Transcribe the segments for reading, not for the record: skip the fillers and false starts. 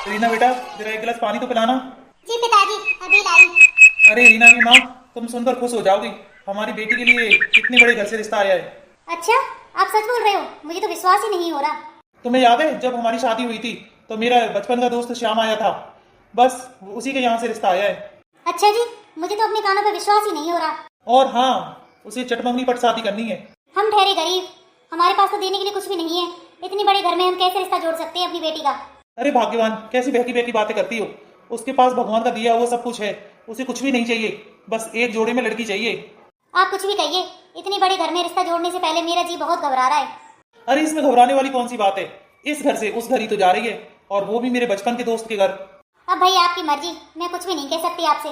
रीना बेटा, जरा एक गिलास पानी तो पिलाना। जी पिताजी, अभी लाई। अरे रीना की माँ, तुम सुनकर खुश हो जाओगी। हमारी बेटी के लिए कितने बड़े घर से रिश्ता आया है। अच्छा, आप सच बोल रहे हो? मुझे तो विश्वास ही नहीं हो रहा। तुम्हें याद है जब हमारी शादी हुई थी तो मेरा बचपन का दोस्त श्याम आया था। बस उसी के यहाँ से रिश्ता आया है। अच्छा जी, मुझे तो अपने कानों पर विश्वास ही नहीं हो रहा। और हाँ, उसे चटमंगनी पर शादी करनी है। हम ठहरे गरीब, हमारे पास तो देने के लिए कुछ भी नहीं है। इतनी बड़े घर में हम कैसे रिश्ता जोड़ सकते हैं अपनी बेटी का? अरे भाग्यवान, कैसी बहकी बहकी बातें करती हो। उसके पास भगवान का दिया वो सब कुछ है। उसे कुछ भी नहीं चाहिए, बस एक जोड़े में लड़की चाहिए। आप कुछ भी कहिए, इतनी बड़े घर में रिश्ता जोड़ने से पहले मेरा जी बहुत घबरा रहा है। अरे इसमें घबराने वाली कौन सी बात है। इस घर से उस घर ही तो जा रही है, और वो भी मेरे बचपन के दोस्त के घर। अब भाई आपकी मर्जी, मैं कुछ भी नहीं कह सकती आपसे।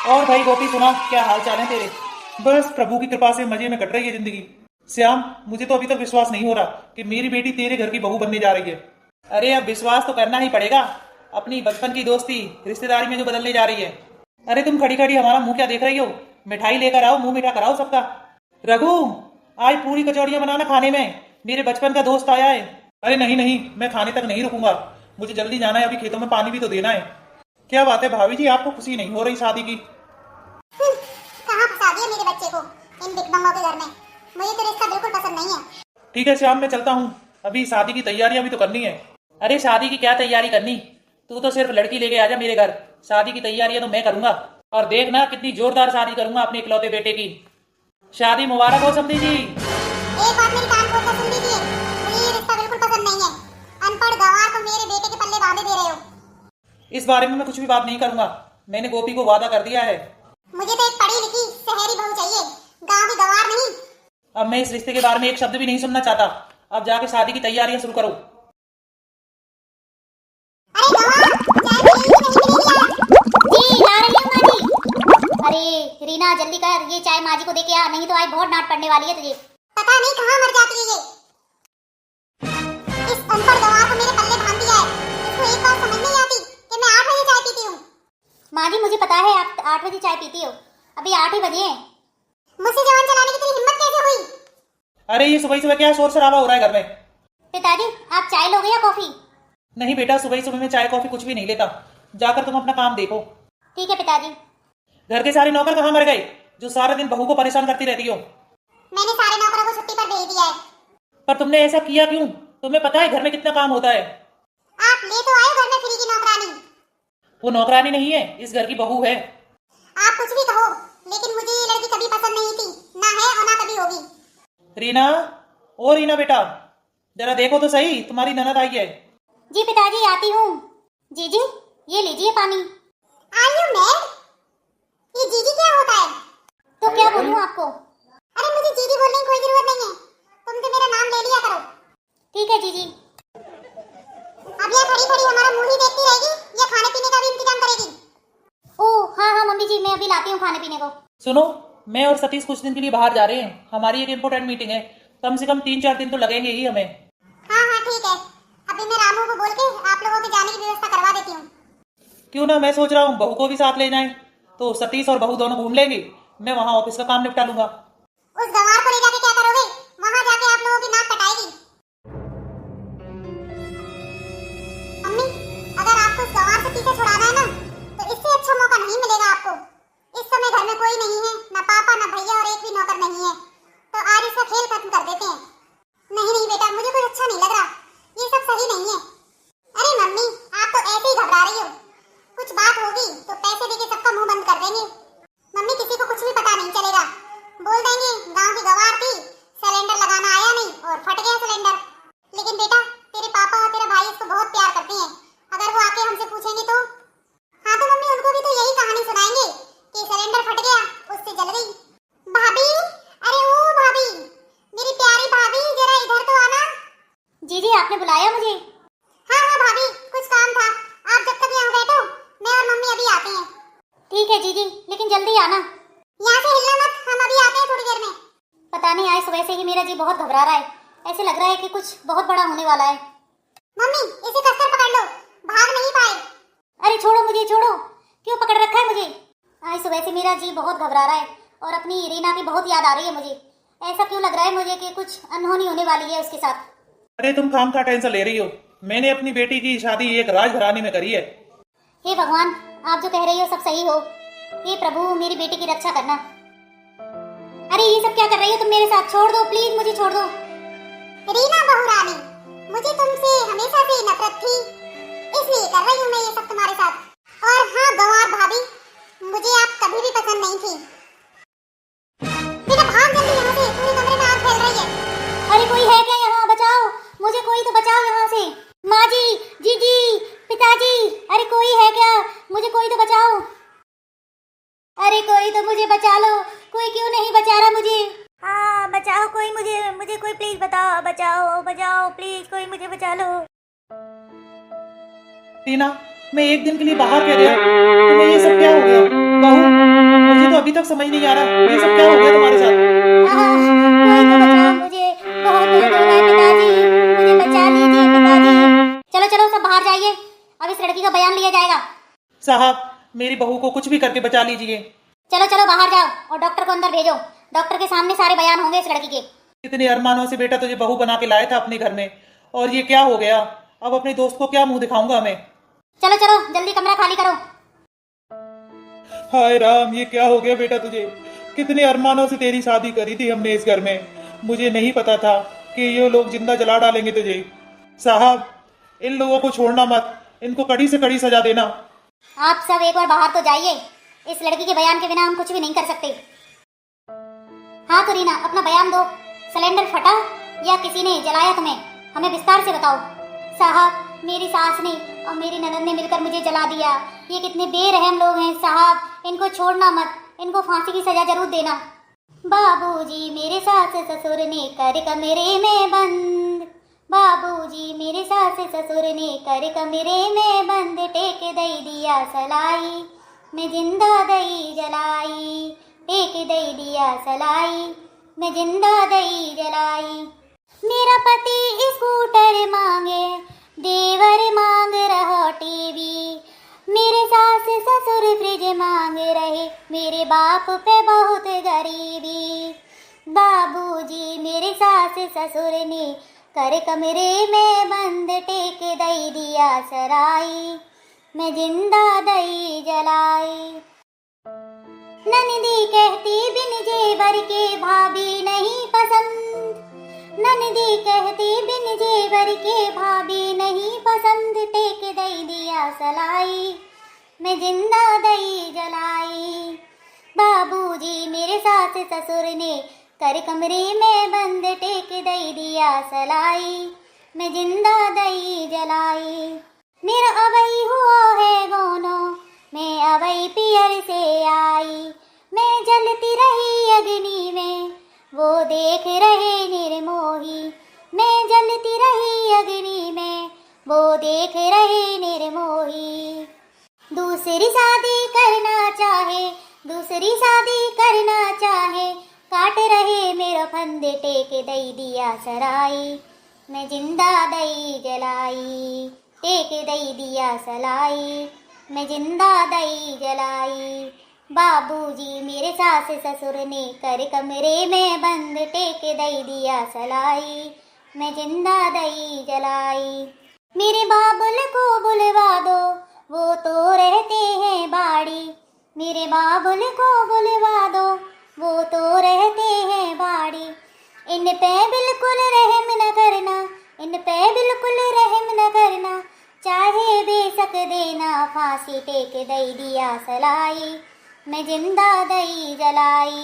और भाई गोपी, सुना क्या हाल चाल है तेरे? बस प्रभु की कृपा से मजे में कट रही है जिंदगी। श्याम, मुझे तो अभी तक विश्वास नहीं हो रहा कि मेरी बेटी तेरे घर की बहू बनने जा रही है। अरे अब विश्वास तो करना ही पड़ेगा। अपनी बचपन की दोस्ती रिश्तेदारी में जो बदलने जा रही है। अरे तुम खड़ी खड़ी हमारा मुंह क्या देख रही हो? मिठाई लेकर आओ, मुंह मीठा कराओ सबका। रघु, आज पूरी कचौड़ियां बनाना खाने में, मेरे बचपन का दोस्त आया है। अरे नहीं नहीं, मैं खाने तक नहीं रुकूंगा। मुझे जल्दी जाना है, अभी खेतों में पानी भी तो देना है। क्या बात है भाभी जी, आपको खुशी नहीं हो रही शादी की? कहाँ फंसा दिया मेरे बच्चे को इन बिकबंगों के घर में। मुझे तो रिश्ता बिल्कुल पसंद नहीं है। ठीक है श्याम, मैं चलता हूँ। अभी शादी की तैयारियां भी तो करनी है। अरे शादी की क्या तैयारी करनी, तू तो सिर्फ लड़की लेके आजा मेरे घर। शादी की तैयारियां तो मैं करूंगा। और देखना कितनी जोरदार शादी करूंगा अपने इकलौते बेटे की। शादी मुबारक हो समधी जी। एक बात मेरी कान खोल कर सुन लीजिए, मुझे ये रिश्ता बिल्कुल पसंद नहीं है। अनपढ़ गंवार को मेरे बेटे के पल्ले बांधे दे रहे हो। इस बारे में मैं कुछ भी बात नहीं करूंगा। मैंने गोपी को वादा कर दिया है। मुझे तो एक पढ़ी लिखी शहरी बहू चाहिए, गांव की गंवार नहीं। अब मैं इस रिश्ते के बारे में एक शब्द भी नहीं सुनना चाहता। अब जाके शादी की तैयारियां शुरू करो। अरे गंवार, चाय मिलेगी कि नहीं मिलेगी आज? जी ला रही हूँ माँ जी। अरे रीना, जल्दी कर, ये चाय माँ जी को दे के आ, नहीं तो आज बहुत डांट पड़ने वाली है तुझे। पता नहीं कहाँ मर जाती है ये। इस अनपढ़ गंवार को मेरे पल्ले बांध दिया है। इसको एक बात समझ नहीं आती कि मैं 8 बजे चाय पीती हूँ। माँ जी, मुझे पता है आप 8 बजे चाय पीती हो, अभी 8 ही बजे हैं। मुझसे जवान चलाने की तेरी हिम्मत कैसे हुई? अरे ये सुबह सुबह क्या शोर शराबा हो रहा है घर में? पिताजी, आप चाय लोगे या कॉफी? नहीं बेटा, सुबह सुबह में चाय कॉफी कुछ भी नहीं लेता। जाकर तुम अपना काम देखो। ठीक है पिताजी। घर के सारे नौकर कहाँ मर गए, जो सारा दिन बहू को परेशान करती रहती हो? मैंने सारे नौकरों को छुट्टी पर भेज दिया है। पर तुमने ऐसा किया क्यों? तुम्हें पता है घर में कितना काम होता है। आप ले तो आए घर में फ्री की नौकरानी। वो नौकरानी नहीं है, इस घर की बहू है। आप कुछ भी कहो, लेकिन मुझे ये लड़की कभी पसंद नहीं थी, ना है और ना कभी होगी। रीना, ओ रीना बेटा, जरा देखो तो सही, तुम्हारी ननद आई है। जी पिताजी, आती हूँ। जीजी, ये लीजिए पानी। Are you mad? ये जीजी क्या होता है? तो क्या बोलूँ आपको? अरे मुझे जीजी बोलने की कोई जरूरत नहीं है, तुम तो मेरा नाम ले लिया करो। ठीक है जीजी। अब यह खड़ी खड़ी हमारा मुंह ही देखती रहेगी या खाने पीने का भी इंतजाम करेगी? ओह हाँ हाँ मम्मी जी, मैं अभी लाती हूँ खाने पीने को। सुनो, मैं और सतीश कुछ दिन के लिए बाहर जा रहे हैं। हमारी एक इम्पोर्टेंट मीटिंग है। कम से कम 3-4 दिन तो लगेंगे ही हमें। हाँ हाँ ठीक है, अभी मैं रामू को बोल के आप लोगों के जाने की व्यवस्था करवा देती हूँ। क्यों ना, मैं सोच रहा हूँ बहू को भी साथ ले जाएं, तो सतीश और बहू दोनों घूम लेंगे। मैं वहाँ ऑफिस का काम निपटा लूंगा। उस गंवार को ले जाके क्या करोगे? वहाँ जाके आप लोगों की नाक कटाएगी। मम्मी, अगर आपको उस गंवार से पीछे छुड़ाना है ना, तो इससे अच्छा मौका नहीं मिलेगा आपको। इस समय घर में कोई नहीं है, ना पापा ना भैया और एक भी नौकर नहीं है, तो आज इसका खेल खत्म कर देते हैं। नहीं नहीं बेटा, मुझे कुछ अच्छा नहीं लग रहा, ये सब सही नहीं है। अरे मम्मी, आप तो ऐसे ही घबरा रही हो, कुछ बात होगी तो पैसे देके सबका मुंह बंद कर देंगे। मम्मी, किसी को कुछ भी पता नहीं चलेगा, बोल देंगे गांव की गंवार थी, सिलेंडर लगाना आया नहीं और फट गया सिलेंडर। लेकिन बेटा, तेरे पापा और तेरा भाई इसको बहुत प्यार करते हैं, अगर वो आके हमसे पूछेंगे तो? हाँ तो मम्मी, उनको भी तो यही कहानी सुनाएंगे कि सिलेंडर फट गया, उससे जल गई। भाभी, अरे ओ भाभी, मेरी प्यारी भाभी, जरा इधर तो आना। जी आपने बुलाया मुझे? हाँ हाँ भाभी, कुछ काम था, आप जब तक यहाँ बैठो, मैं और मम्मी अभी आते हैं। ठीक है जीजी, लेकिन जल्दी आना। यहाँ से हिलना मत, हम अभी आते हैं थोड़ी देर में। पता नहीं, आज सुबह से ही मेरा जी बहुत घबरा रहा है, ऐसे लग रहा है कि कुछ बहुत बड़ा होने वाला है। मम्मी, इसे कसकर पकड़ लो, भाग नहीं पाए। अरे छोड़ो मुझे, छोड़ो, क्यों पकड़ रखा है मुझे? आज सुबह से मेरा जी बहुत घबरा रहा है और अपनी रीना की बहुत याद आ रही है मुझे। ऐसा क्यों लग रहा है मुझे कि कुछ अनहोनी होने वाली है उसके साथ। अरे तुम खाम खा टेंशन ले रही हो। मैंने अपनी बेटी की शादी एक राजघराने में करी है। हे भगवान, आप जो कह रही हो सब सही हो। हे प्रभु, मेरी बेटी की रक्षा करना। अरे ये सब क्या कर रही हो तुम मेरे साथ? छोड़ दो प्लीज, मुझे छोड़ दो। रीना बहू रानी, मुझे तुमसे हमेशा से नफरत थी, इसलिए कर रही हूँ मैं ये सब तुम्हारे साथ। और हाँ गंवार भाभी, मुझे आप कभी भी पसंद नहीं थी। बेटा भाग जल्दी यहाँ से, पूरे कमरे में आग फैल रही है। अरे कोई है क्या यहाँ? बचाओ मुझे, कोई तो बचाओ यहाँ से। माँ जी, जीजी, पिताजी, अरे कोई है क्या? मुझे कोई तो बचाओ। अरे कोई तो मुझे बचा लो। कोई क्यों नहीं बचा रहा मुझे? हाँ बचाओ कोई, मुझे कोई प्लीज बताओ, बचाओ बचाओ प्लीज, कोई मुझे बचा लो। टीना, मैं एक दिन के लिए बाहर कह गया, तुम्हें ये सब क्या हो गया? बहू, मुझे तो अभी तक समझ नहीं आ रहा ये सब क्या हो गया तुम्हारे साथ। कोई तो बचाओ मुझे, बहुत दर्द हो रहा है पिताजी, मुझे बचा लीजिए पिताजी। चलो चलो सब बाहर जाइए, अब इस लड़की का बयान लिया जाएगा। साहब, मेरी बहू को कुछ भी करके बचा लीजिए। चलो चलो बाहर जाओ और डॉक्टर को अंदर भेजो, डॉक्टर के सामने सारे बयान होंगे इस लड़की के। इतने अरमानों से बेटा तुझे बहू बना के लाया था अपने घर में, और ये क्या हो गया? अब अपने दोस्त को क्या मुंह दिखाऊंगा मैं? चलो चलो जल्दी कमरा खाली करो। हाय राम, ये क्या हो गया बेटा तुझे? कितने अरमानों से तेरी शादी करी थी हमने इस घर में, मुझे नहीं पता था कि ये लोग जिंदा जला डालेंगे तुझे। साहब, इन लोगों को छोड़ना मत, इनको कड़ी से कड़ी सजा देना। आप सब एक बार बाहर तो जाइए, इस लड़की के बयान के बिना हम कुछ भी नहीं कर सकते। हाँ तो रीना, अपना बयान दो। सिलेंडर फटा या किसी ने जलाया तुम्हें? हमें विस्तार से बताओ। साहब, मेरी सास ने और मेरी ननद ने मिलकर मुझे जला दिया। ये कितने बेरहम लोग हैं साहब, इनको छोड़ना मत, इनको फांसी की सजा जरूर देना। बाबूजी, मेरे सास ससुर ने कर कमरे में बंद, बाबूजी मेरे सास ससुर ने कर कमरे में बंद, टेक दई दिया सलाई, मैं जिंदा दई जलाई, टेक दई दिया सलाई, मैं जिंदा दई जलाई। मेरा पति स्कूटर मांगे, देवर मांग रहा टीवी, मेरे सास ससुर फ्रिज मांग रहे, मेरे बाप पे बहुत गरीबी। बाबूजी, मेरे सास ससुर ने कर कमरे में बंद, टेक दई दिया सराई, मैं जिंदा दई जलाई। ननदी कहती बिन जेवर के भाभी नहीं पसंद, ननदी कहती बिन जेवर के भाभी नहीं पसंद, टेक दई दिया सलाई, मैं जिंदा दई जलाई। बाबूजी, मेरे सास ससुर ने कर कमरे में बंद, टेक दई दिया सलाई, मैं जिंदा दई जलाई। मेरा अबई हुआ है गोनो, मैं अबई पियर से आई, मैं जलती रही अग्नि में, वो देख रहे निर्मोही, मैं जलती रही अग्नि में, वो देख रहे निर्मोही। दूसरी शादी करना चाहे, दूसरी शादी करना चाहे, काट रहे मेरा फंदे, टेक दई दिया सराई, मैं जिंदा दई जलाई, टेक दई दिया सलाई, मैं जिंदा दई जलाई। बाबूजी, मेरे सास ससुर ने कर कमरे में बंद, टेक दई दिया सलाई, मैं जिंदा दई जलाई। मेरे बाबुल को बुलवा दो, वो तो रहते हैं बाड़ी, मेरे बाबुल को बुलवा दो, वो तो रहते हैं बाड़ी। इन पे बिल्कुल रहम न करना, इन पे बिल्कुल रहम न करना, चाहे बेशक देना फांसी, टेक दई दिया सलाई, मैं जिंदा दई जलाई।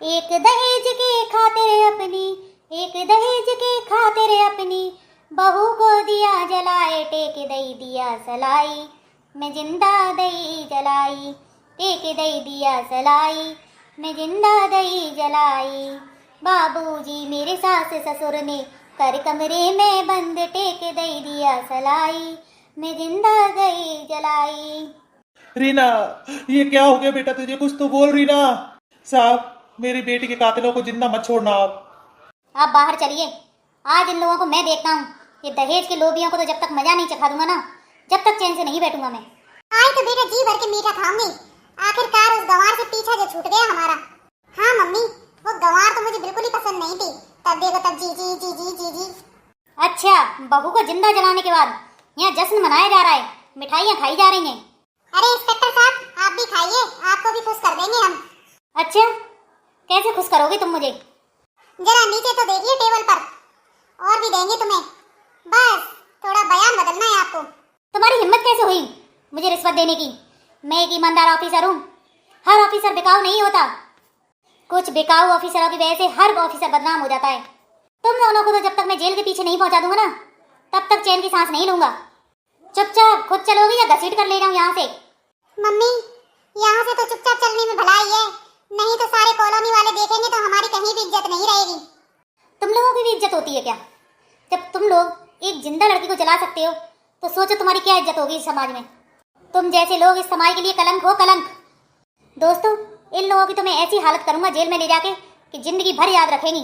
एक दहेज के खातिर अपनी, एक दहेज के खातिर अपनी बहू को दिया जलाए, टेक दई दिया सलाई, मैं जिंदा दई जलाई, टेक दई दिया सलाई, मैं जिंदा दई जलाई। बाबूजी, मेरे सास ससुर ने कर कमरे में बंद, टेक दई दिया सलाई, मैं जिंदा दई जलाई। रीना, ये क्या हो गया बेटा तुझे? कुछ तो बोल रीना। साहब, मेरी बेटी के कातिलों को जिंदा मत छोड़ना आप बाहर चलिए, आज इन लोगों को मैं देखता हूँ। ये दहेज के लोभियों को तो जब तक मजा नहीं चखा दूंगा ना, जब तक चैन से नहीं बैठूंगा मैं। आज तो बेटा जी भर के मीठा खाऊंगी, आखिरकार उस गंवार से पीछा जो छूट गया हमारा। हाँ मम्मी, वो गंवार तो मुझे बिल्कुल ही पसंद नहीं थी, तब देखो तब जी जी जी जी जी जी। अच्छा, बहू को जिंदा जलाने के बाद यहाँ जश्न मनाया जा रहा है, मिठाइयाँ खाई जा रही हैं। अरे इंस्पेक्टर साहब, आप भी खाइए, आपको भी खुश कर देंगे हम। अच्छा, कैसे खुश करोगे तुम मुझे? जरा नीचे तो देखिए टेबल पर, और भी देंगे तुम्हें। बस थोड़ा बयान बदलना है आपको। तुम्हारी हिम्मत कैसे हुई मुझे रिश्वत देने की? मैं एक ईमानदार ऑफिसर हूँ। हर ऑफिसर बिकाऊ नहीं होता। कुछ बिकाऊ ऑफिसरों की वजह से हर ऑफिसर बदनाम हो जाता है। तुम दोनों को तो जब तक मैं जेल के पीछे नहीं पहुंचा दूंगा ना, तब तक चैन की सांस नहीं लूंगा। चुपचाप खुद चलोगी या घसीट कर ले जाऊं यहाँ से? मम्मी, यहाँ से तो चुपचाप चलने में भलाई है, नहीं तो सारे कॉलोनी वाले देखेंगे तो हमारी कहीं भी इज्जत नहीं रहेगी। तुम लोगों की भी इज्जत होती है क्या? जब तुम लोग एक जिंदा लड़की को जला सकते हो तो सोचो तुम्हारी क्या इज्जत होगी इस समाज में। तुम जैसे लोग इस समाज के लिए कलंक हो, कलंक। दोस्तों, इन लोगों की तो मैं ऐसी हालत करूंगा जेल में ले जाके कि जिंदगी भर याद रखेंगी।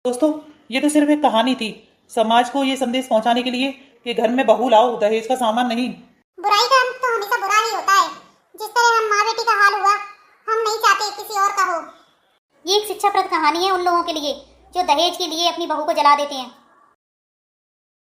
दोस्तों, ये तो सिर्फ एक कहानी थी, समाज को ये संदेश पहुंचाने के लिए कि घर में बहू लाओ, दहेज का सामान नहीं। बुराई का अंत तो हमेशा बुरा ही होता है। जिस तरह हम माँ बेटी का हाल हुआ, हम नहीं चाहते किसी और का हो। ये एक शिक्षाप्रद कहानी है उन लोगों के लिए जो दहेज के लिए अपनी बहू को जला देते हैं।